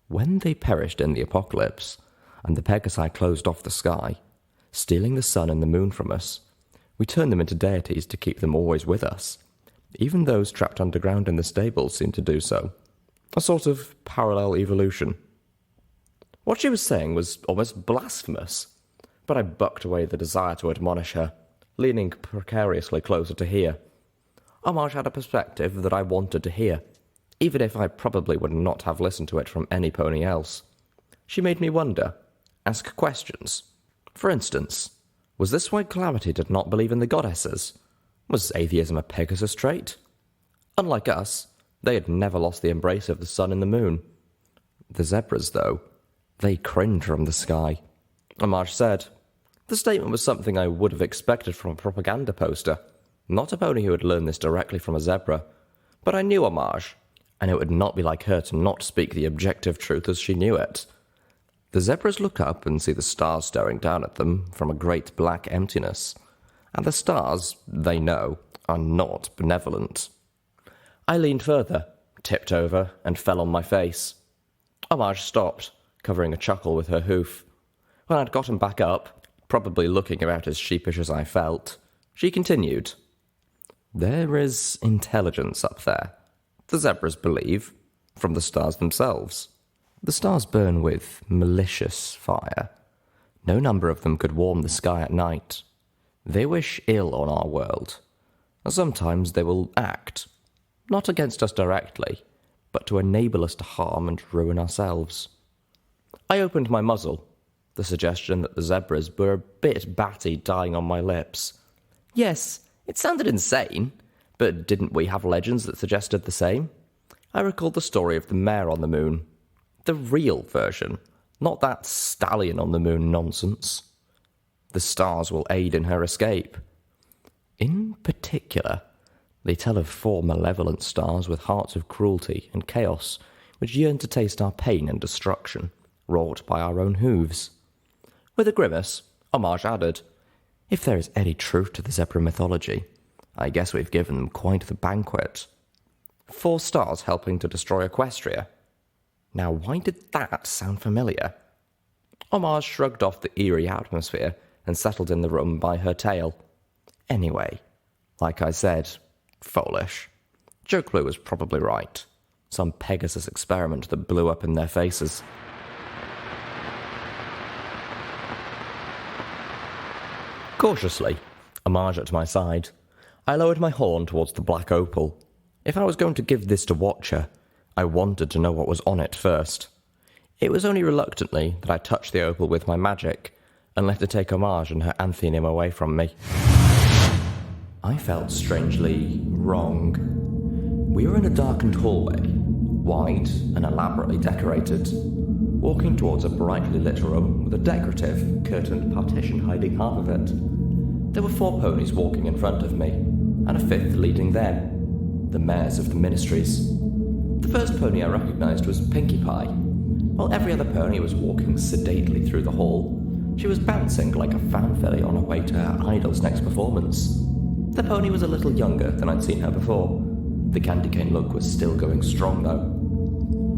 When they perished in the apocalypse, and the Pegasi closed off the sky, stealing the sun and the moon from us, we turned them into deities to keep them always with us. Even those trapped underground in the stables seemed to do so. A sort of parallel evolution. What she was saying was almost blasphemous, but I bucked away the desire to admonish her, leaning precariously closer to hear. Homage had a perspective that I wanted to hear, even if I probably would not have listened to it from any pony else. She made me wonder, ask questions. For instance, was this why Calamity did not believe in the goddesses? Was atheism a Pegasus trait? Unlike us, they had never lost the embrace of the sun and the moon. The zebras, though, they cringe from the sky. Homage said. The statement was something I would have expected from a propaganda poster. Not a pony who had learned this directly from a zebra. But I knew Homage, and it would not be like her to not speak the objective truth as she knew it. The zebras look up and see the stars staring down at them from a great black emptiness. And the stars, they know, are not benevolent. I leaned further, tipped over, and fell on my face. Homage stopped, covering a chuckle with her hoof. When I'd gotten back up, probably looking about as sheepish as I felt, she continued. There is intelligence up there. The zebras believe, from the stars themselves. The stars burn with malicious fire. No number of them could warm the sky at night. They wish ill on our world. Sometimes they will act, not against us directly, but to enable us to harm and ruin ourselves. I opened my muzzle, the suggestion that the zebras were a bit batty dying on my lips. Yes, it sounded insane, but didn't we have legends that suggested the same? I recalled the story of the mare on the moon. The real version, not that stallion on the moon nonsense. The stars will aid in her escape. In particular, they tell of 4 malevolent stars with hearts of cruelty and chaos, which yearned to taste our pain and destruction, wrought by our own hooves. With a grimace, Homage added, "If there is any truth to the zebra mythology, I guess we've given them quite the banquet. 4 stars helping to destroy Equestria. Now why did that sound familiar?" Homage shrugged off the eerie atmosphere and settled in the room by her tail. Anyway, like I said, foolish. Joke Blue was probably right. Some Pegasus experiment that blew up in their faces. Cautiously, Homage at my side, I lowered my horn towards the black opal. If I was going to give this to Watcher, I wanted to know what was on it first. It was only reluctantly that I touched the opal with my magic and let her take Homage and her anthenium away from me. I felt strangely wrong. We were in a darkened hallway, wide and elaborately decorated, walking towards a brightly lit room with a decorative, curtained partition hiding half of it. There were 4 ponies walking in front of me, and a 5th leading them, the mares of the ministries. The first pony I recognised was Pinkie Pie. While every other pony was walking sedately through the hall, she was bouncing like a fanfare on her way to her idol's next performance. The pony was a little younger than I'd seen her before. The candy cane look was still going strong, though.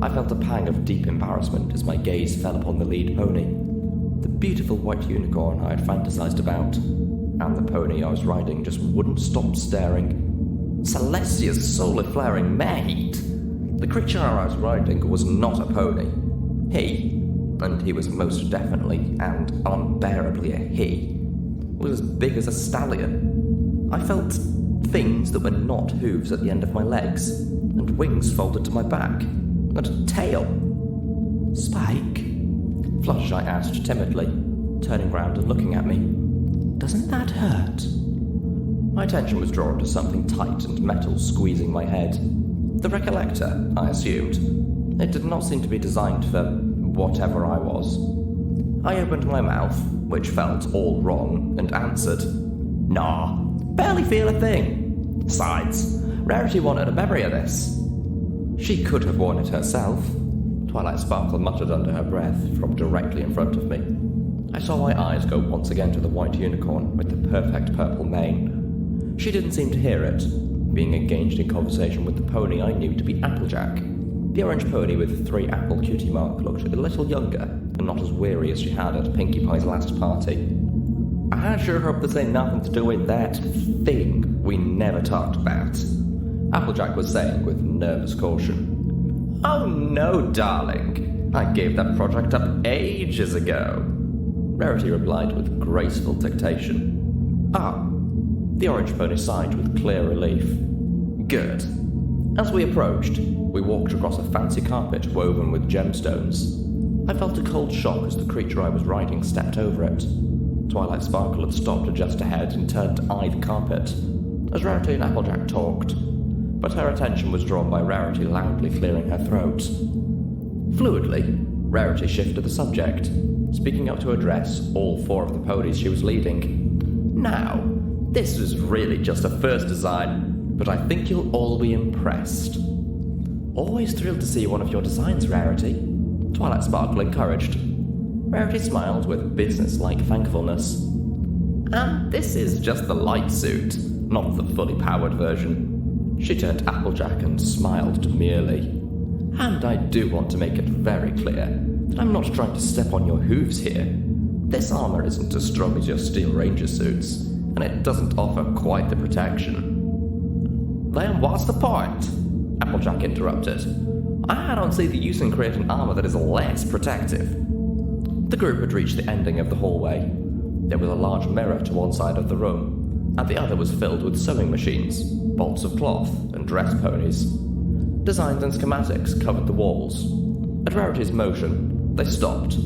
I felt a pang of deep embarrassment as my gaze fell upon the lead pony, the beautiful white unicorn I had fantasized about, and the pony I was riding just wouldn't stop staring. Celestia's solar flaring mate! The creature I was riding was not a pony. And he was most definitely and unbearably a he, was as big as a stallion. I felt things that were not hooves at the end of my legs, and wings folded to my back, and a tail. "Spike?" Fluttershy asked timidly, turning round and looking at me. "Doesn't that hurt?" My attention was drawn to something tight and metal squeezing my head. The Recollector, I assumed. It did not seem to be designed for whatever I was. I opened my mouth, which felt all wrong, and answered, "Nah, barely feel a thing. Besides, Rarity wanted a memory of this." She could have worn it herself, Twilight Sparkle muttered under her breath from directly in front of me. I saw my eyes go once again to the white unicorn with the perfect purple mane. She didn't seem to hear it, being engaged in conversation with the pony I knew to be Applejack. The orange pony with the 3 apple cutie mark looked a little younger and not as weary as she had at Pinkie Pie's last party. "I sure hope this ain't nothing to do with that thing we never talked about," Applejack was saying with nervous caution. "Oh no, darling. I gave that project up ages ago," Rarity replied with graceful dictation. "Ah." The orange pony sighed with clear relief. "Good." As we approached, we walked across a fancy carpet woven with gemstones. I felt a cold shock as the creature I was riding stepped over it. Twilight Sparkle had stopped just ahead and turned to eye the carpet, as Rarity and Applejack talked, but her attention was drawn by Rarity loudly clearing her throat. Fluidly, Rarity shifted the subject, speaking up to address all 4 of the ponies she was leading. "Now, this was really just a first design, but I think you'll all be impressed." "Always thrilled to see one of your designs, Rarity," Twilight Sparkle encouraged. Rarity smiled with business-like thankfulness. "And this is just the light suit, not the fully powered version." She turned to Applejack and smiled demurely. "And I do want to make it very clear that I'm not trying to step on your hooves here. This armor isn't as strong as your Steel Ranger suits, and it doesn't offer quite the protection." "Then what's the point?" Applejack interrupted. "I don't see the use in creating armor that is less protective." The group had reached the ending of the hallway. There was a large mirror to one side of the room, and the other was filled with sewing machines, bolts of cloth, and dress ponies. Designs and schematics covered the walls. At Rarity's motion, they stopped,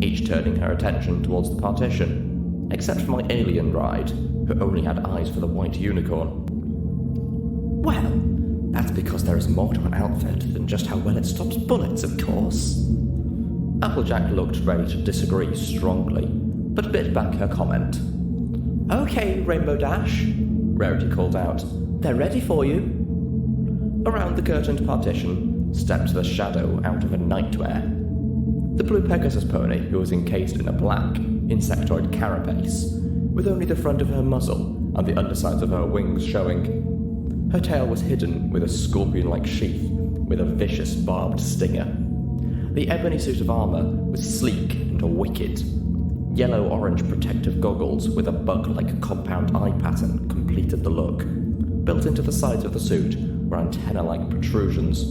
each turning her attention towards the partition, except for my alien ride, who only had eyes for the white unicorn. "Well, that's because there is more to an outfit than just how well it stops bullets, of course." Applejack looked ready to disagree strongly, but bit back her comment. "Okay, Rainbow Dash," Rarity called out. "They're ready for you." Around the curtained partition, stepped the shadow out of a nightmare. The blue Pegasus pony, who was encased in a black, insectoid carapace, with only the front of her muzzle and the undersides of her wings showing. Her tail was hidden with a scorpion-like sheath with a vicious barbed stinger. The ebony suit of armour was sleek and wicked. Yellow-orange protective goggles with a bug-like compound eye pattern completed the look. Built into the sides of the suit were antenna-like protrusions.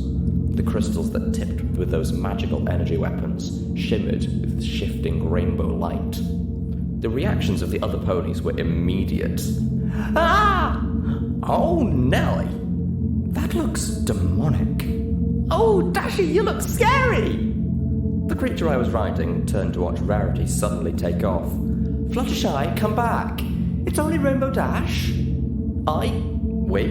The crystals that tipped with those magical energy weapons shimmered with shifting rainbow light. The reactions of the other ponies were immediate. Ah! Oh, Nelly! That looks demonic. Oh, Dashi, you look scary! The creature I was riding turned to watch Rarity suddenly take off. Fluttershy, come back! It's only Rainbow Dash! We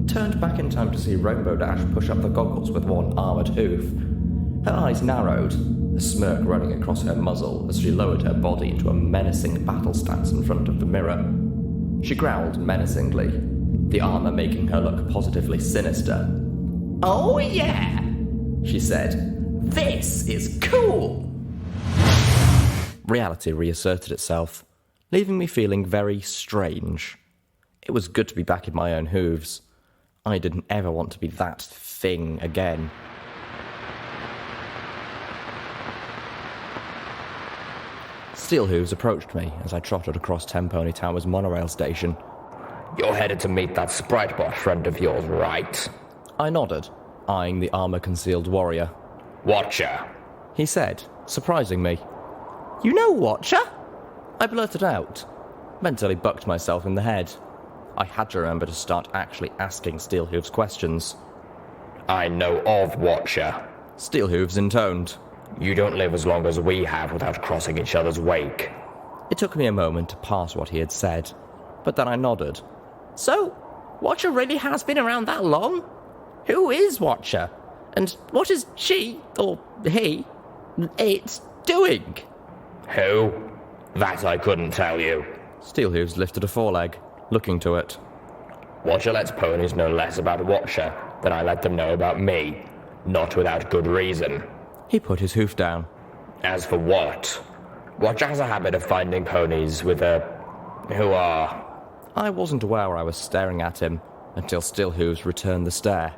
turned back in time to see Rainbow Dash push up the goggles with one armoured hoof. Her eyes narrowed, a smirk running across her muzzle as she lowered her body into a menacing battle stance in front of the mirror. She growled menacingly, the armour making her look positively sinister. Oh yeah, she said. This is cool! Reality reasserted itself, leaving me feeling very strange. It was good to be back in my own hooves. I didn't ever want to be that thing again. Steelhooves approached me as I trotted across Tenpony Tower's monorail station. You're headed to meet that Spritebot friend of yours, right? I nodded, eyeing the armour-concealed warrior. Watcher, he said, surprising me. You know Watcher? I blurted out, mentally bucked myself in the head. I had to remember to start actually asking Steelhooves questions. I know of Watcher. Steelhooves intoned. You don't live as long as we have without crossing each other's wake. It took me a moment to parse what he had said, but then I nodded. So, Watcher really has been around that long? Who is Watcher? And what is she, or he, it, doing? Who? That I couldn't tell you. Steelhooves lifted a foreleg, looking to it. Watcher lets ponies know less about Watcher than I let them know about me, not without good reason. He put his hoof down. As for what? Watcher has a habit of finding ponies with who are... I wasn't aware I was staring at him until Steelhooves returned the stare.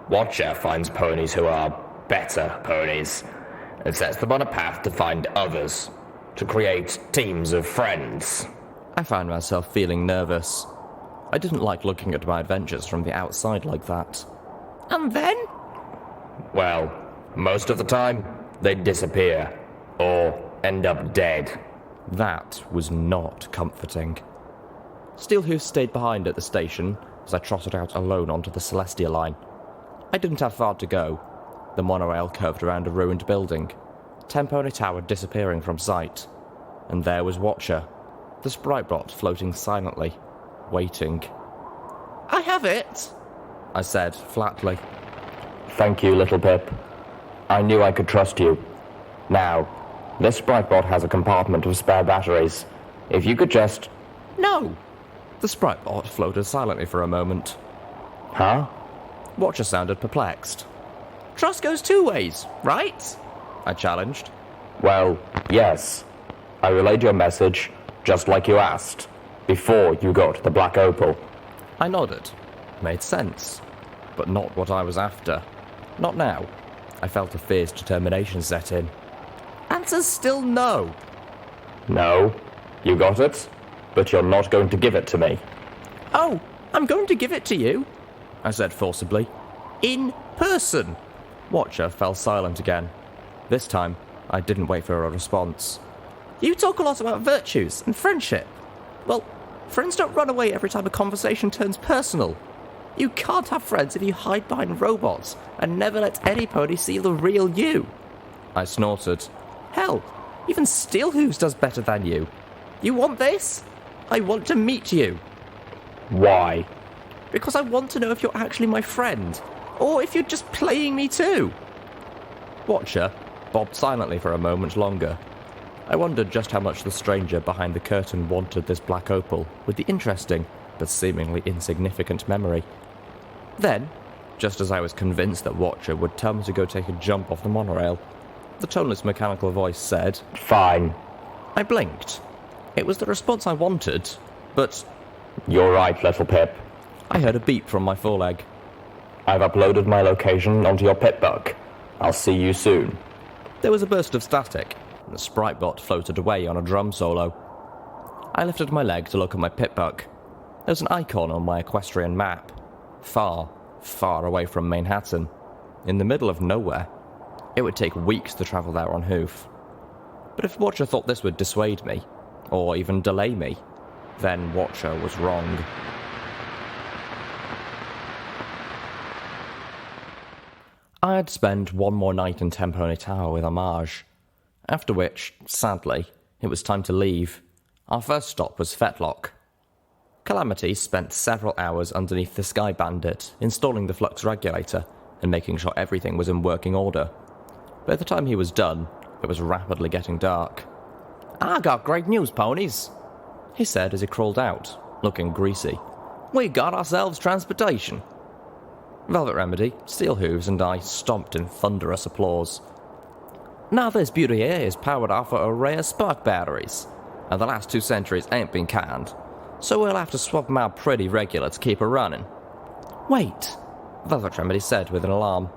Watcher finds ponies who are better ponies, and sets them on a path to find others, to create teams of friends. I found myself feeling nervous. I didn't like looking at my adventures from the outside like that. And then? Well, most of the time, they disappear, or end up dead. That was not comforting. Steelhooves stayed behind at the station as I trotted out alone onto the Celestia line. I didn't have far to go. The monorail curved around a ruined building, Tenpony Tower disappearing from sight. And there was Watcher, the Spritebot floating silently, waiting. I have it, I said flatly. Thank you, Littlepip. I knew I could trust you. Now, this Spritebot has a compartment of spare batteries. If you could just... No! The Spritebot floated silently for a moment. Huh? Watcher sounded perplexed. Trust goes two ways, right? I challenged. Well, yes. I relayed your message, just like you asked, before you got the black opal. I nodded. Made sense. But not what I was after. Not now. I felt a fierce determination set in. Answer's still no. No. You got it, but you're not going to give it to me. Oh, I'm going to give it to you, I said forcibly. In person. Watcher fell silent again. This time, I didn't wait for a response. You talk a lot about virtues and friendship. Well, friends don't run away every time a conversation turns personal. You can't have friends if you hide behind robots and never let any pony see the real you. I snorted. Hell, even Steelhooves does better than you. You want this? I want to meet you. Why? Because I want to know if you're actually my friend, or if you're just playing me too. Watcher bobbed silently for a moment longer. I wondered just how much the stranger behind the curtain wanted this black opal with the interesting but seemingly insignificant memory. Then, Just as I was convinced that Watcher would tell me to go take a jump off the monorail, the toneless mechanical voice said, Fine. I blinked. It was the response I wanted, but You're right, Littlepip. I heard a beep from my foreleg. I've uploaded my location onto your pitbook. I'll see you soon. There was a burst of static, and the sprite bot floated away on a drum solo. I lifted my leg to look at my pitbook. There was an icon on my equestrian map. Far, far away from Manhattan. In the middle of nowhere. It would take weeks to travel there on hoof. But if Watcher thought this would dissuade me, or even delay me, then Watcher was wrong. I had spent one more night in Tempone Tower with Homage, after which, sadly, it was time to leave. Our first stop was Fetlock. Calamity spent several hours underneath the Sky Bandit, installing the flux regulator and making sure everything was in working order. By the time he was done, it was rapidly getting dark. I got great news, ponies, he said as he crawled out, looking greasy. We got ourselves transportation. Velvet Remedy, Steel Hooves, and I stomped in thunderous applause. Now this beauty here is powered off of array of spark batteries, and the last 2 centuries ain't been kind, so we'll have to swap them out pretty regular to keep her running. Wait, Velvet Remedy said with an alarm.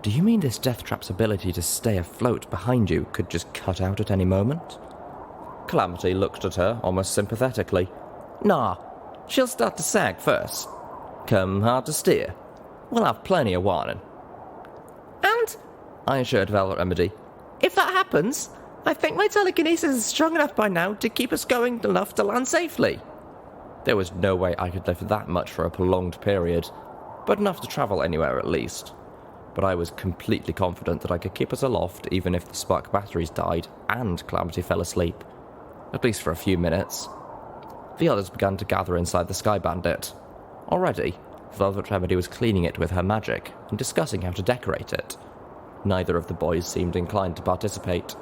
Do you mean this death trap's ability to stay afloat behind you could just cut out at any moment? Calamity looked at her almost sympathetically. Nah, she'll start to sag first. Come hard to steer. We'll have plenty of warning. And, I assured Velvet Remedy, if that happens, I think my telekinesis is strong enough by now to keep us going enough to land safely. There was no way I could lift that much for a prolonged period, but enough to travel anywhere at least. But I was completely confident that I could keep us aloft even if the spark batteries died and Calamity fell asleep. At least for a few minutes. The others began to gather inside the Sky Bandit. Already, Velvet Remedy was cleaning it with her magic and discussing how to decorate it. Neither of the boys seemed inclined to participate.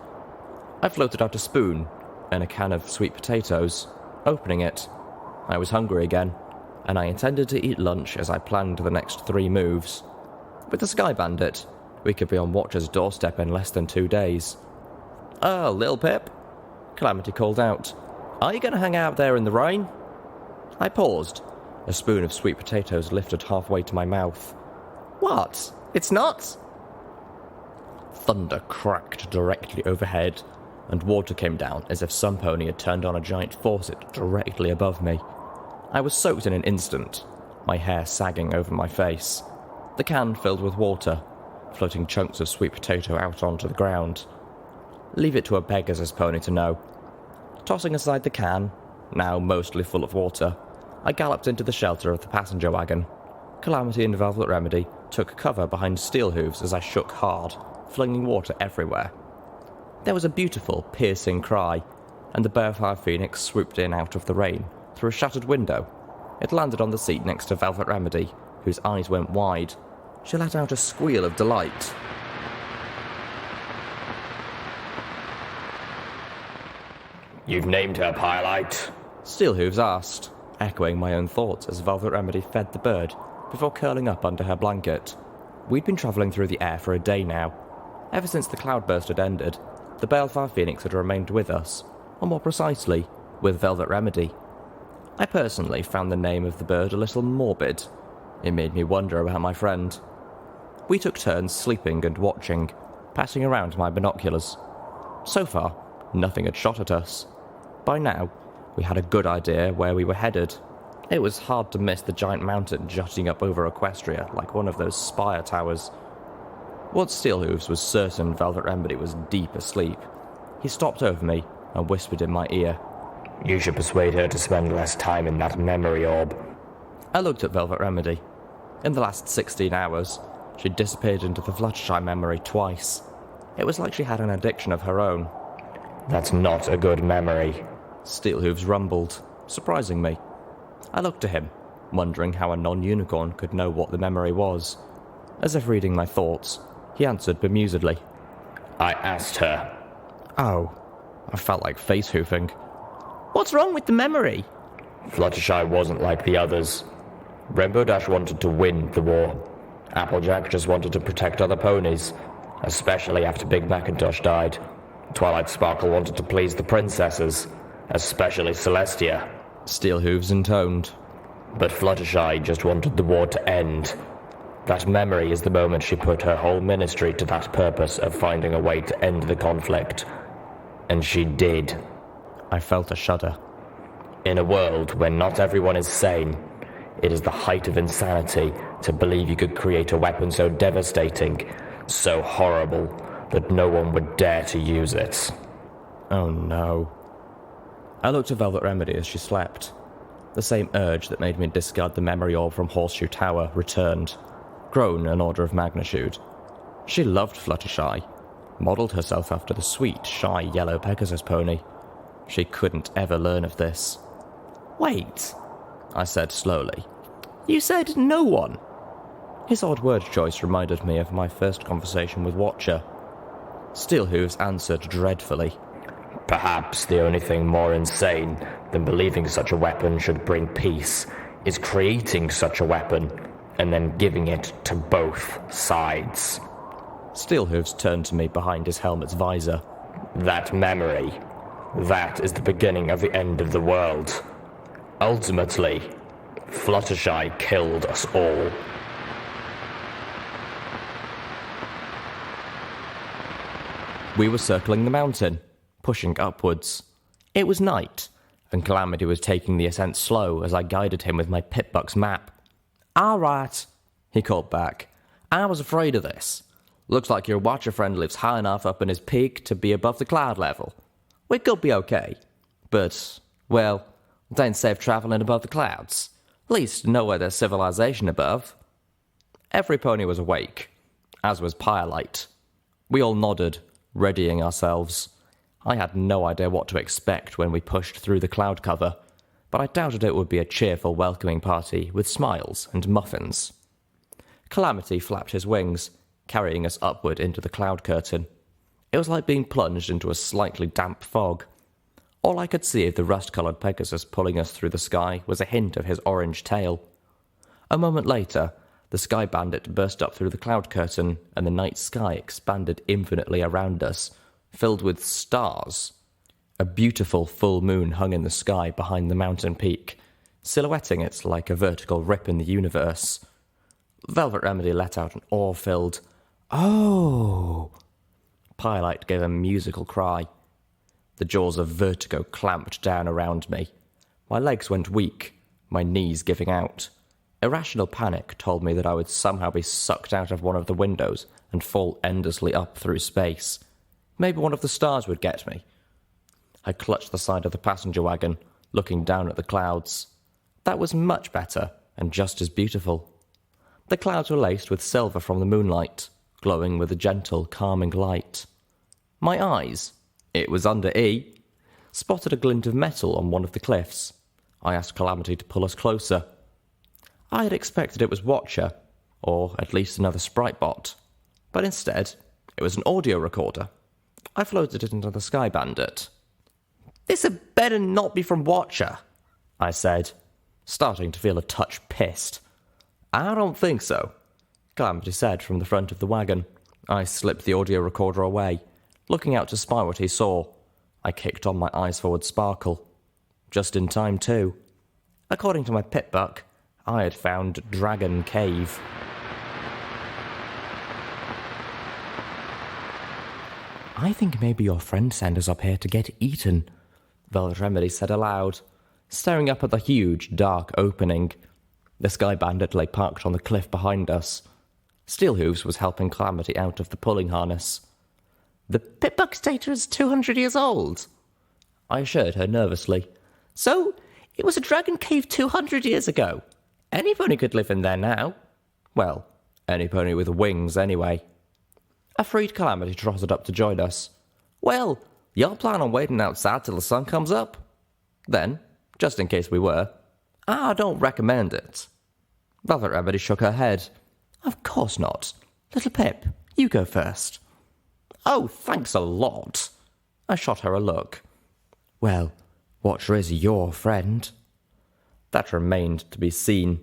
I floated out a spoon and a can of sweet potatoes. Opening it, I was hungry again, and I intended to eat lunch as I planned the next 3 moves. With the Sky Bandit, we could be on Watcher's doorstep in less than 2 days. Oh, Littlepip, Calamity called out. Are you going to hang out there in the rain? I paused. A spoon of sweet potatoes lifted halfway to my mouth. What? It's not? Thunder cracked directly overhead, and water came down as if some pony had turned on a giant faucet directly above me. I was soaked in an instant, my hair sagging over my face. The can filled with water, floating chunks of sweet potato out onto the ground. Leave it to a beggar's pony to know. Tossing aside the can, now mostly full of water, I galloped into the shelter of the passenger wagon. Calamity and Velvet Remedy took cover behind Steel Hooves as I shook hard, flinging water everywhere. There was a beautiful, piercing cry, and the Balefire Phoenix swooped in out of the rain, through a shattered window. It landed on the seat next to Velvet Remedy, whose eyes went wide. She let out a squeal of delight. You've named her Pyrelight? Steel Hooves asked, echoing my own thoughts as Velvet Remedy fed the bird, before curling up under her blanket. We'd been travelling through the air for a day now. Ever since the cloudburst had ended, the Balefire Phoenix had remained with us, or more precisely, with Velvet Remedy. I personally found the name of the bird a little morbid. It made me wonder about my friend. We took turns sleeping and watching, passing around my binoculars. So far, nothing had shot at us. By now, we had a good idea where we were headed. It was hard to miss the giant mountain jutting up over Equestria like one of those spire towers. Once Steel Hooves was certain Velvet Remedy was deep asleep, he stopped over me and whispered in my ear. You should persuade her to spend less time in that memory orb. I looked at Velvet Remedy. In the last 16 hours, she'd disappeared into the Fluttershy memory twice. It was like she had an addiction of her own. That's not a good memory. Steel Hooves rumbled, surprising me. I looked at him, wondering how a non-unicorn could know what the memory was. As if reading my thoughts, he answered bemusedly. I asked her. Oh, I felt like face-hoofing. What's wrong with the memory? Fluttershy wasn't like the others. Rainbow Dash wanted to win the war. Applejack just wanted to protect other ponies, especially after Big Macintosh died. Twilight Sparkle wanted to please the princesses, especially Celestia. Steelhooves intoned. But Fluttershy just wanted the war to end. That memory is the moment she put her whole ministry to that purpose of finding a way to end the conflict. And she did. I felt a shudder. In a world where not everyone is sane, it is the height of insanity to believe you could create a weapon so devastating, so horrible, that no one would dare to use it. Oh no. I looked at Velvet Remedy as she slept. The same urge that made me discard the memory orb from Horseshoe Tower returned, grown an order of magnitude. She loved Fluttershy, modelled herself after the sweet, shy yellow Pegasus pony. She couldn't ever learn of this. Wait, I said slowly. You said no one. His odd word choice reminded me of my first conversation with Watcher. Steelhooves answered dreadfully. Perhaps the only thing more insane than believing such a weapon should bring peace is creating such a weapon and then giving it to both sides. Steelhooves turned to me behind his helmet's visor. That memory, that is the beginning of the end of the world. Ultimately, Fluttershy killed us all. We were circling the mountain, pushing upwards. It was night, and Calamity was taking the ascent slow as I guided him with my Pip-Buck's map. All right, he called back. I was afraid of this. Looks like your Watcher friend lives high enough up in his peak to be above the cloud level. We could be okay, but, well, it ain't safe travelling above the clouds. At least nowhere there's civilization above. Every pony was awake, as was Firelight. We all nodded, readying ourselves. I had no idea what to expect when we pushed through the cloud cover, but I doubted it would be a cheerful welcoming party with smiles and muffins. Calamity flapped his wings, carrying us upward into the cloud curtain. It was like being plunged into a slightly damp fog. All I could see of the rust-coloured Pegasus pulling us through the sky was a hint of his orange tail. A moment later, the Sky Bandit burst up through the cloud curtain, and the night sky expanded infinitely around us, filled with stars. A beautiful full moon hung in the sky behind the mountain peak, silhouetting it like a vertical rip in the universe. Velvet Remedy let out an awe-filled, "Oh!" Firelight gave a musical cry. The jaws of vertigo clamped down around me. My legs went weak, my knees giving out. Irrational panic told me that I would somehow be sucked out of one of the windows and fall endlessly up through space. Maybe one of the stars would get me. I clutched the side of the passenger wagon, looking down at the clouds. That was much better and just as beautiful. The clouds were laced with silver from the moonlight, glowing with a gentle, calming light. My eyes, it was under E, spotted a glint of metal on one of the cliffs. I asked Calamity to pull us closer. I had expected it was Watcher, or at least another sprite bot, but instead, it was an audio recorder. I floated it into the Sky Bandit. "This had better not be from Watcher," I said, starting to feel a touch pissed. "I don't think so," Calamity said from the front of the wagon. I slipped the audio recorder away, looking out to spy what he saw. I kicked on my eyes forward sparkle. Just in time, too. According to my Pip-Buck, I had found Dragon Cave. "I think maybe your friend sent us up here to get eaten," Velvet Remedy said aloud, staring up at the huge, dark opening. The Sky Bandit lay parked on the cliff behind us. Steelhooves was helping Calamity out of the pulling harness. "The Pip-Buck's data is 200 years old," I assured her nervously. "So, it was a dragon cave 200 years ago. Any pony could live in there now. Well, any pony with wings, anyway." A freed Calamity trotted up to join us. "Well, y'all plan on waiting outside till the sun comes up?" Then, just in case we were, "I don't recommend it." Velvet Remedy shook her head. "Of course not. Littlepip, you go first." "Oh, thanks a lot." I shot her a look. "Well, Watcher is your friend." That remained to be seen.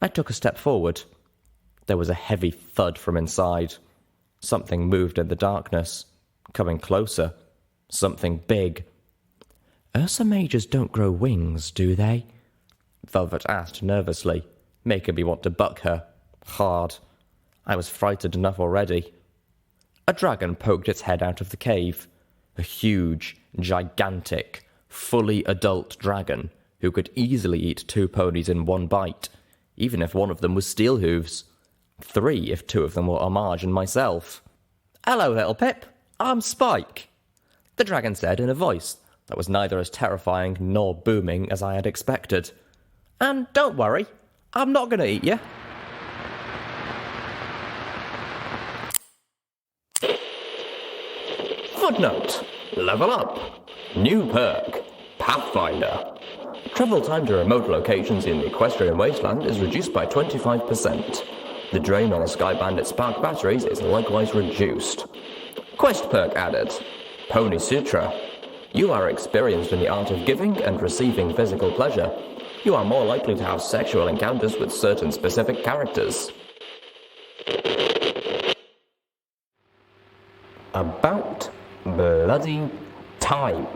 I took a step forward. There was a heavy thud from inside. Something moved in the darkness, coming closer. Something big. Ursa Majors don't grow wings, do they? Velvet asked nervously, making me want to buck her. Hard. I was frightened enough already. A dragon poked its head out of the cave. A huge, gigantic, fully adult dragon who could easily eat 2 ponies in one bite, even if one of them was Steelhooves. 3 if 2 of them were Homage and myself. "Hello, Littlepip. I'm Spike," the dragon said in a voice that was neither as terrifying nor booming as I had expected. "And don't worry, I'm not going to eat you." Footnote: Level up. New perk: Pathfinder. Travel time to remote locations in the Equestrian Wasteland is reduced by 25%. The drain on a Sky Bandit spark batteries is likewise reduced. Quest perk added: Pony Sutra. You are experienced in the art of giving and receiving physical pleasure. You are more likely to have sexual encounters with certain specific characters. About bloody time.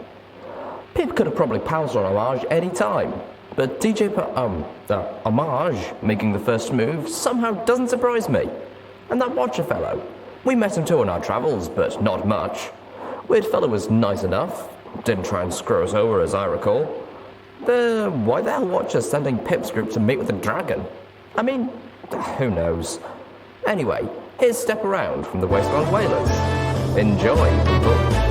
Pip could have probably pounced on Homage any time, but Homage making the first move somehow doesn't surprise me. And that Watcher fellow, we met him too on our travels, but not much. Weird fellow was nice enough, didn't try and screw us over as I recall. Why the hell Watcher sending Pip's group to meet with the dragon? I mean, who knows? Anyway, here's Step Around from the Wasteland Wailers. Enjoy, people.